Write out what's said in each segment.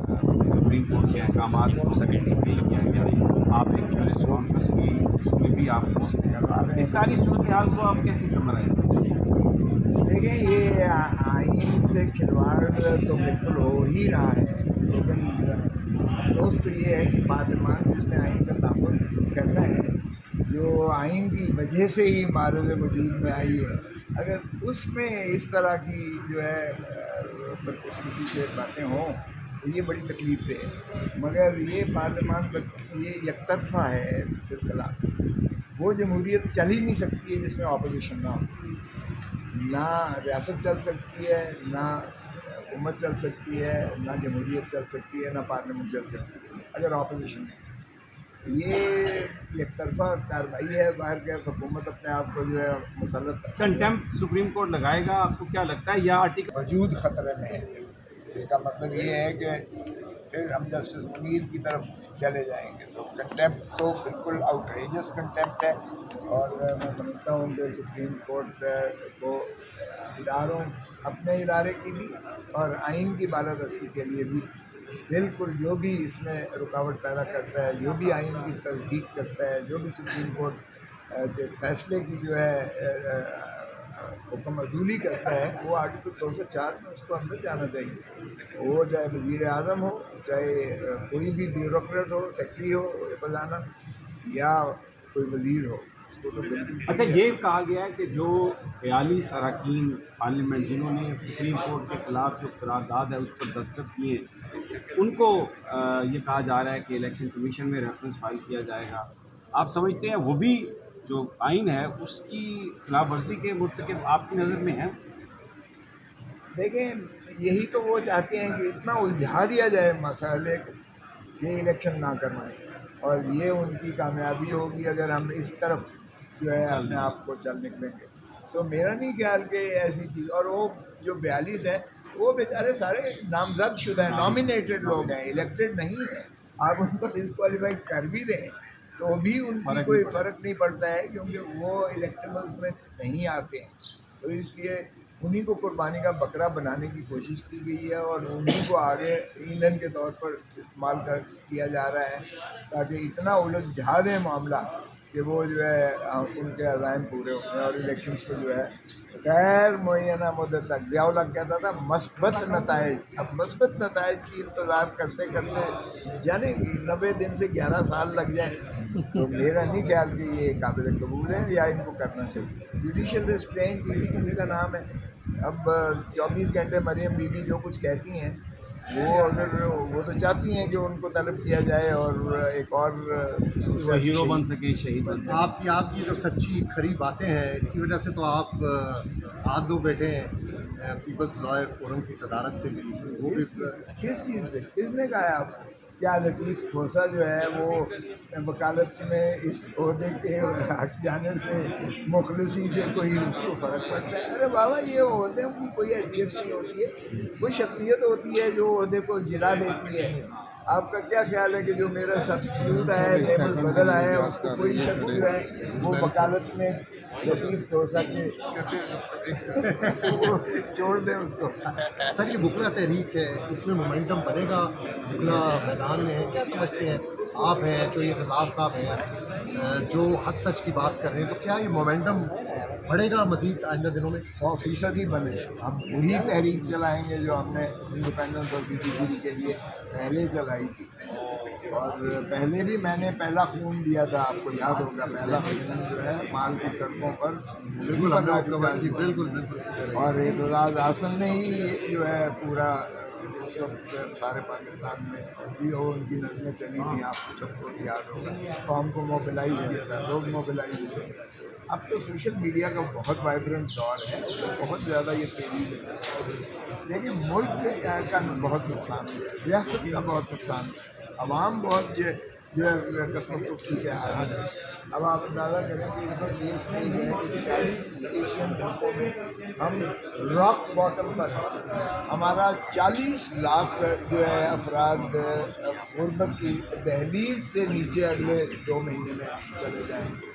Supreme court के अहकामात को section नहीं किया गया। आप एक ज्यूरिस्ट कॉन्फ्रेंस भी उसमें भी आप होस्ट हैं। इस सारी सूरत हाल को आप कैसे समराइज करते हैं? देखिए, ये आइन से खिलवाड़ तो बिल्कुल हो ही रहा है, लेकिन अफसोस तो ये है कि पार्लियामान जिसने आइन का तामुल करना है, जो आइन की वजह से ही मारूज़ वजूद में आई है, अगर उसमें इस तरह की जो है बदकिस्मती से बातें हों तो ये बड़ी तकलीफ है। मगर ये पार्लियामान ये एकतरफा है सिलसिला। वो जमहूरियत चल ही नहीं सकती है जिसमें अपोजिशन ना हो। ना रियासत चल सकती है, ना हुकूमत चल सकती है, ना जमहूरियत चल सकती है, ना पार्लियामेंट चल सकती है अगर अपोजिशन नहीं। ये एक तरफा कार्रवाई है। बाहर के हुकूमत अपने आप को जो है मुसल्लत कंटेम्प्ट सुप्रीम कोर्ट लगाएगा, आपको क्या लगता है? या आर्टिकल वजूद ख़तरे में है। इसका मतलब ये है कि फिर हम जस्टिस मुनीर की तरफ चले जाएंगे। तो कंटेम्प्ट तो बिल्कुल आउटरेजस कंटेम्प्ट है, और मैं समझता हूँ कि सुप्रीम कोर्ट को इदारों, अपने इदारे की भी और आइन की बालादस्ती के लिए भी बिल्कुल जो भी इसमें रुकावट पैदा करता है, जो भी आइन की तस्दीक करता है, जो भी सुप्रीम कोर्ट के फैसले की जो है हुक्म अदूली करता है, वो आर्टिकल 204 में उसको अंदर जाना चाहिए। वो चाहे वज़ीर आज़म हो, चाहे कोई भी ब्यूरोक्रेट हो, सेक्रेटरी हो रोज़ाना, या कोई वज़ीर हो, उसको तो बिल्कुल। अच्छा, ये कहा गया है कि जो 42 अरकान पार्लियामेंट जिन्होंने सुप्रीम कोर्ट के खिलाफ जो करारदाद है उस पर दस्तखत किए, उनको ये कहा जा रहा है कि इलेक्शन कमीशन में रेफरेंस फाइल किया जाएगा। आप समझते हैं वो भी जो आइन है उसकी खिलाफ वर्जी के मुर्तकिब आपकी नज़र में है? देखें, यही तो वो चाहते हैं कि इतना उलझा दिया जाए मसाले को कि इलेक्शन ना करवाएं, और ये उनकी कामयाबी होगी अगर हम इस तरफ जो है अपने आप को चल निकलेंगे। तो मेरा नहीं ख्याल कि ऐसी चीज़। और वो जो 42 है वो बेचारे सारे नामजद शुदा हैं, नॉमिनेटेड लोग हैं, इलेक्टेड नहीं है। आप उनको डिस्क्वालीफाई कर भी दें तो भी उनकी कोई फ़र्क नहीं पड़ता है, क्योंकि वो इलेक्टेबल्स में नहीं आते हैं। तो इसलिए उन्हीं को कुर्बानी का बकरा बनाने की कोशिश की गई है, और उन्हीं को आगे ईंधन के तौर पर इस्तेमाल किया जा रहा है, ताकि इतना उलझा दें मामला कि वो जो है उनके अज़ाइम पूरे हों और इलेक्शंस को जो है गैर मुअय्यना मुद्दत तक। ज़ियाउल हक कहता था मस्बत नताइज। अब मस्बत नताइज की इंतज़ार करते करते जाने 90 दिन से 11 साल लग जाए, तो मेरा नहीं ख्याल कि ये काबिल कबूल है, या इनको करना चाहिए। जुडिशल रिस्ट्रेंट इसी चीज़ का नाम है। अब 24 घंटे मरियम बीबी जो कुछ कहती हैं, वो अगर वो तो चाहती हैं कि उनको तलब किया जाए और एक और हीरो बन सके, शहीद बन सके। आपकी जो सच्ची खरी बातें हैं, इसकी वजह से तो आप हाथ दो बैठे हैं पीपल्स लॉयर फोरम की सदारत से भी। वो भी किस चीज़ से, किसने कहा है आप? क्या लतीफ़ खोसा जो है वो वकालत में इस ओहदे के हट जाने से मुखलसी से कोई उसको फ़र्क पड़ता है? अरे बाबा, ये ओहदे की कोई हैसियत नहीं होती है, कोई शख्सियत होती है जो ओहदे को जिला देती है। आपका क्या ख्याल है कि जो मेरा सब्स्टिट्यूट है, लेबल बदल आया है, उसको कोई शख्स जो है वो वकालत में लतीफ़ खोसा के वो छोड़ दें उसको? सर, ये बुकला तहरीक है, इसमें मोमेंटम बनेगा? बुकला मैदान में है, क्या समझते हैं आप? हैं जो ये एजाज साहब हैं जो हक सच की बात कर रहे हैं, तो क्या ये मोमेंटम बढ़ेगा मज़ीद आइंदा दिनों में? 100% ही बने। हम वही तहरीक चलाएंगे जो हमने इंडिपेंडेंस और पीपीपी के लिए पहले चलाई थी, और पहले भी मैंने पहला खून दिया था, आपको याद होगा। पहला खून जो है माल की सड़कों पर बिल्कुल बिल्कुल। और एतजाज आसन ने ही जो है पूरा उस वक्त सारे पाकिस्तान में भी वो उनकी नज़में चली थी, आपको सबको याद होगा। कौम को मोबिलाइज किया था, लोग मोबिलाइज हुए। अब तो सोशल मीडिया का बहुत वाइब्रेंट दौर है, तो बहुत ज़्यादा ये तेज़ी है, लेकिन मुल्क का बहुत नुकसान है, रियासत का बहुत नुकसान है, अवाम बहुत जो है कसम चुपसी के हालात है। अब आप अंदाज़ा करें कि इस वक्त देश में जो है कि 40 एशियन मुल्कों में हम रॉक बॉटम पर हैं। हमारा 40 लाख जो है अफराद गुर्बत की दहलीज से नीचे अगले 2 महीने में चले जाएंगे,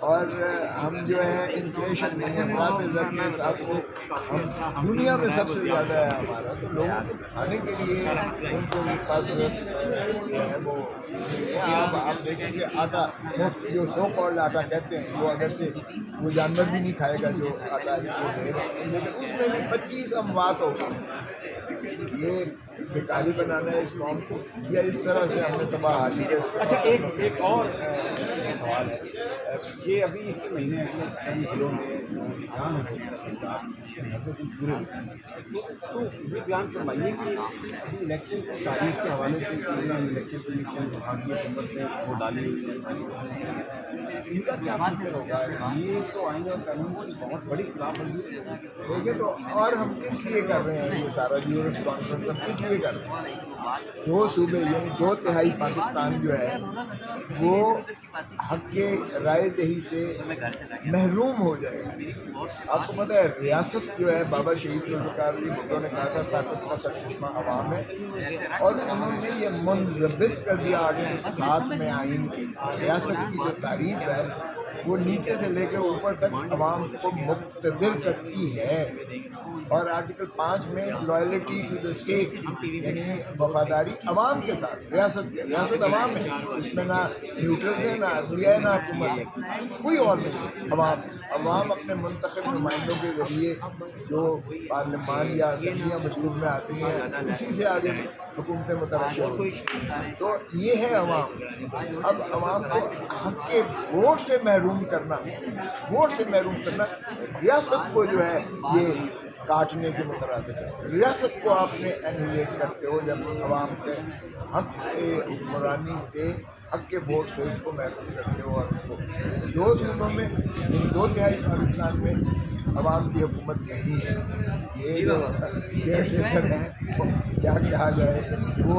اور ہم جو ہے انفلیشن میں افراط زر کے حساب سے ہم دنیا میں سب سے زیادہ ہے ہمارا، تو لوگوں کو کھانے کے لیے ان کے پاس جو ہے وہ چیزیں ہیں۔ آپ دیکھیں کہ آٹا مفت جو سو کالڈ آٹا کہتے ہیں، وہ اگر سے وہ جانور بھی نہیں کھائے گا جو آٹا وہ دے رہے ہیں، لیکن اس میں بھی 25 اموات ہو گئی۔ یہ بیکاری بنانا ہے اس قوم کو، یا اس طرح سے ہم نے تباہ حاصل ہے۔ اچھا ایک اور سوال ہے، یہ ابھی اسی مہینے اگلے چند دنوں میں بیان ہو پورے تو یہ بیان فرمائیے کہ ابھی الیکشن کی تاریخ کے حوالے سے چیزیں الیکشن کمیشن وفاقی حکومت نے وہ ڈالی ہوئی ہیں ساری، ان کا کیا فیوچر ہوگا؟ یہ تو آئین اور قانون کی بہت بڑی خلاف ورزی ہے۔ دیکھیں تو اور ہم کس لیے کر رہے ہیں یہ سارا یورس کانفرنس، ہم کس لیے کر رہے ہیں؟ 2 صوبے یعنی 2/3 پاکستان جو ہے وہ حق کے رائے دہی سے محروم ہو جائے گا۔ آپ کو پتہ ہے ریاست جو ہے بابا شہید ذوالفقار علی بھٹو نے کہا تھا طاقت کا سرچشمہ عوام ہے، اور انہوں نے یہ منضبط کر دیا آرٹیکل 7 میں آئین کی۔ ریاست کی جو تعریف ہے وہ نیچے سے لے کے اوپر تک عوام کو مقتدر کرتی ہے، اور آرٹیکل 5 میں لائلٹی ٹو دا اسٹیٹ یعنی وفاداری عوام کے ساتھ، ریاست عوام ہے، اس میں نہ نیوٹرل ہے، نہ عدلیہ ہے، نہ حکومت ہے، کوئی اور نہیں ہے، عوام ہے۔ عوام اپنے منتخب نمائندوں کے ذریعے جو پارلیمان یا اسمبلیاں وجود میں آتی ہیں اسی سے آگے حکومتیں مترشح ہوتی ہیں، تو یہ ہے عوام۔ اب عوام کو حق کے ووٹ سے محروم کرنا، ریاست کو جو ہے یہ کاٹنے کے مترادف ہے۔ ریاست کو آپ نے اینیلیٹ کرتے ہو جب عوام کے حق حکمرانی سے، حق کے ووٹ سے اس کو محروم کرتے ہو، اور اس کو 2 صوبوں میں 2/3 پاکستان میں عوام کی حکومت نہیں ہے۔ یہ جو کیئر ٹیکر ہیں کیا کہا جائے، وہ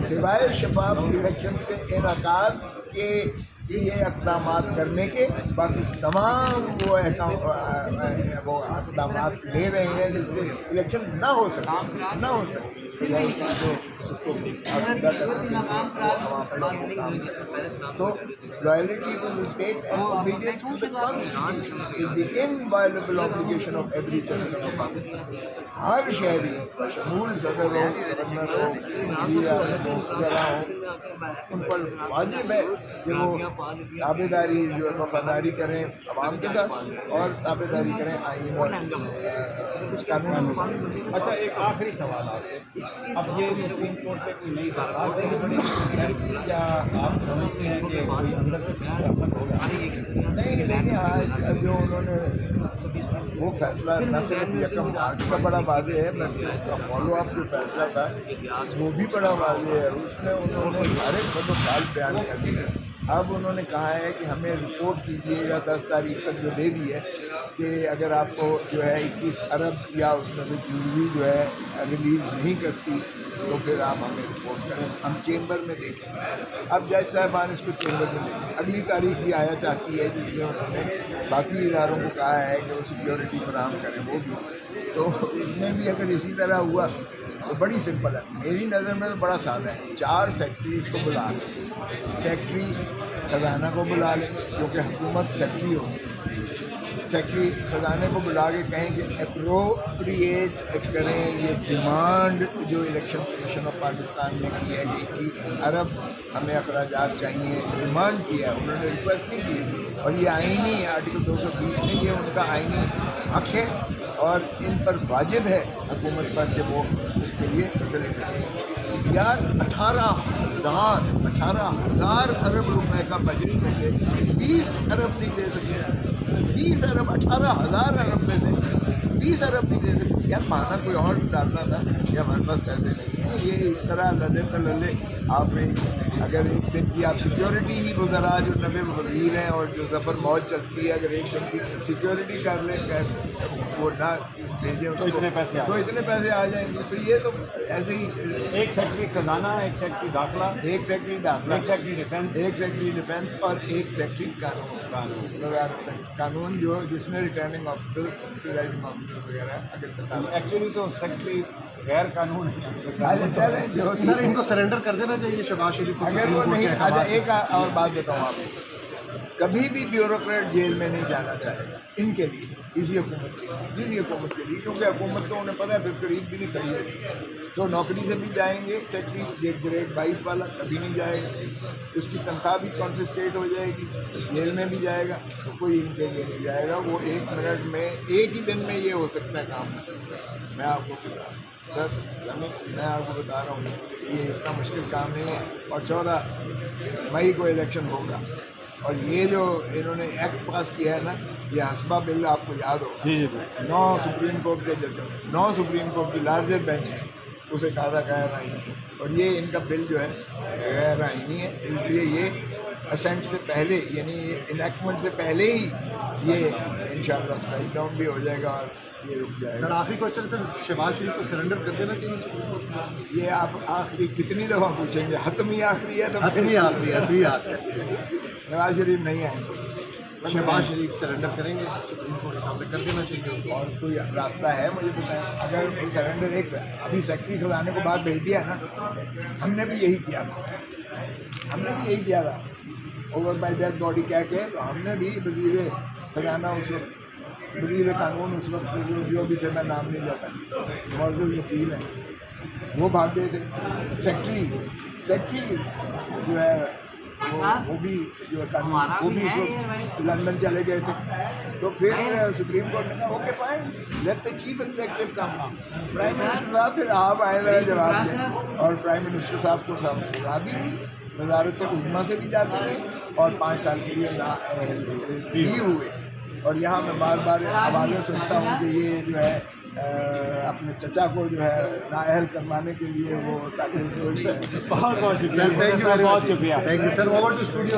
سوائے شفاف الیکشن کے انعقاد کے لیے اقدامات کرنے کے، باقی تمام وہ اقدامات لے رہے ہیں جس سے الیکشن نہ ہو سکے اس کو آسودہ کرنے کے لیے وہ عوام لوگوں کو کام کریں۔ So loyalty to the state and obedience to the constitution is the inalienable obligation of every citizen of Pakistan. ہر شہری بشمول صدر ہو، گورنر ہو، وزیر اعظم ہو، وزراء ہو، ان پر واجب ہے کہ وہ تابعداری جو ہے وفاداری کریں عوام کے ساتھ، اور تابعداری کریں آئین اور قانون۔ اچھا ایک آخری سوال آپ سے، اب یہ سپریم کورٹ پہ کوئی نئی درخواست نہیں پڑی یا آپ سمجھتے ہیں کہ کوئی اندر سے کچھ حرکت ہوگا؟ نہیں، لیکن آج جو انہوں نے وہ فیصلہ نہ صرف 1 مارچ کا بڑا واضح ہے بلکہ اس کا فالو اپ جو فیصلہ تھا وہ بھی بڑا واضح ہے۔ اس میں انہوں نے سارے خد و خال بیان کر دیے۔ اب انہوں نے کہا ہے کہ ہمیں رپورٹ کیجیے گا 10 تاریخ تک جو دے دی ہے کہ اگر آپ کو جو ہے 21 ارب یا اس میں سے جیوری جو ہے ریلیز نہیں کرتی تو پھر آپ ہمیں رپورٹ کریں، ہم چیمبر میں دیکھیں گے۔ اب جج صاحبان اس کو چیمبر میں دیکھیں۔ اگلی تاریخ بھی آیا چاہتی ہے جس میں انہوں نے باقی اداروں کو کہا ہے کہ وہ سیکیورٹی فراہم کریں، وہ بھی تو اس میں بھی اگر اسی طرح ہوا تو بڑی سمپل ہے۔ میری نظر میں تو بڑا سادہ ہے، 4 سیکٹریز کو بلا لیں، سیکٹری خزانہ کو بلا لیں کیونکہ حکومت سیکٹری ہوتی ہے، سیکٹری خزانے کو بلا کے کہیں کہ اپروپریٹ کریں یہ ڈیمانڈ جو الیکشن کمیشن آف پاکستان نے کی ہے کہ 21 ارب ہمیں اخراجات چاہیے، ڈیمانڈ کیا ہے، انہوں نے ریکویسٹ نہیں کی، اور یہ آئینی ہے آرٹیکل 220 میں یہ ان کا آئینی حق ہے، اور ان پر واجب ہے حکومت پر کہ وہ اس کے لیے فیصلے کریں۔ یار 18,000 ارب روپے کا بجٹ میں سے 20 ارب نہیں دے سکتے، 20 ارب 18,000 ارب میں سے 20 ارب نہیں دے سکتے۔ یار مانا کوئی اور ڈالنا تھا، یہ ہمارے پاس پیسے نہیں ہیں، یہ اس طرح للے پر للے آپ نے اگر ایک دن کی آپ سیکیورٹی ہی گزرا جو 90 وزیر ہیں اور جو ظفر موج چلتی ہے، اگر ایک دن کی سیکیورٹی کر لیں وہ نہ بھیجیں اس کو تو اتنے پیسے آ جائیں گے۔ تو یہ تو ایسے ہی ایک سیکٹری خزانہ، ایک سیکٹری داخلہ، ایک سیکٹری داخلہ، ایک سیکٹری ڈیفینس، ایک سیکٹری ڈیفینس اور ایک سیکٹری قانون جو جس میں ریٹرننگ آفیسر، پریزائڈنگ آفیسر وغیرہ اگر ایکچولی تو سیکٹری غیر قانون ہے۔ چلیں جو سر ان کو سرنڈر کر دینا چاہیے شہباز شریف کو، اگر وہ نہیں۔ اچھا ایک اور بات بتاؤں آپ کو، कभी भी ब्यूरोक्रेट जेल में नहीं जाना चाहेगा इनके लिए, इसी हुकूमत के लिए, इसी हुकूमत के लिए, क्योंकि हुकूमत तो उन्हें पता है फिर करीब भी नहीं खड़ी होगी। तो नौकरी से भी जाएंगे, सेक्रेटरी ग्रेड 22 वाला कभी नहीं जाएगा, उसकी तनख्वाह भी कॉन्फिस्केट हो जाएगी, जेल में भी जाएगा, तो कोई इनके लिए नहीं जाएगा। वो 1 मिनट में, एक ही दिन में ये हो सकता है काम। मैं आपको बता रहा हूँ सर, मैं आपको बता रहा हूँ ये इतना मुश्किल काम नहीं है। और 14 मई को इलेक्शन होगा, और ये जो इन्होंने एक्ट पास किया है ना, ये हसबा बिल आपको याद होगा, जी 9 सुप्रीम कोर्ट के जजों ने, 9 सुप्रीम कोर्ट की लार्जर बेंच ने उसे कहा था गैर आईनी है, और ये इनका बिल जो है गैर आईनी है। इसलिए ये असेंट से पहले, यानी इनैक्टमेंट से पहले ही ये इंशाल्लाह स्ट्राइक डाउन भी हो जाएगा और ये रुक जाएगा। सर आखिरी क्वेश्चन सर, शहबाज शरीफ को सरेंडर कर देना चाहिए? ये आप आखिरी कितनी दफ़ा पूछेंगे? हतमी आखिरी है तो हतमी आखिरी नवाज शरीफ नहीं आएंगे। शहबाज शरीफ सरेंडर करेंगे, सुप्रीम कोर्ट के सामने कर देना चाहिए उनको। और कोई रास्ता है मुझे बताएं? अगर कोई सरेंडर, एक अभी सेक्रेटरी खजाने को बात भेज दिया ना, हमने भी यही किया था, ओवर बाई डेड बॉडी कह के, तो हमने भी वज़ीर खजाना उस वक्त, वज़ीर कानून उस वक्त जो भी से मैं नाम नहीं लेता, मौजूद वकील हैं, वो भाग गए थे। सेक्रेटरी जो है वो भी जो है कानून, वो भी उस वक्त लंदन चले गए थे। तो फिर सुप्रीम कोर्ट ने कहा okay fine, let the chief executive come. Prime minister साहब फिर आप आए ज़रा जवाब दें, और प्राइम मिनिस्टर साहब को सजा भी हुई, वजारत उज़्मा से भी जाते रहे, और 5 साल के लिए ना भी हुए। और यहाँ मैं बार बार आवाज़ें सुनता हूँ कि ये जो है अपने चचा को जो है नाअहल करवाने के लिए वो ताकि बहुत बहुत शुक्रिया, thank you sir, over to studio.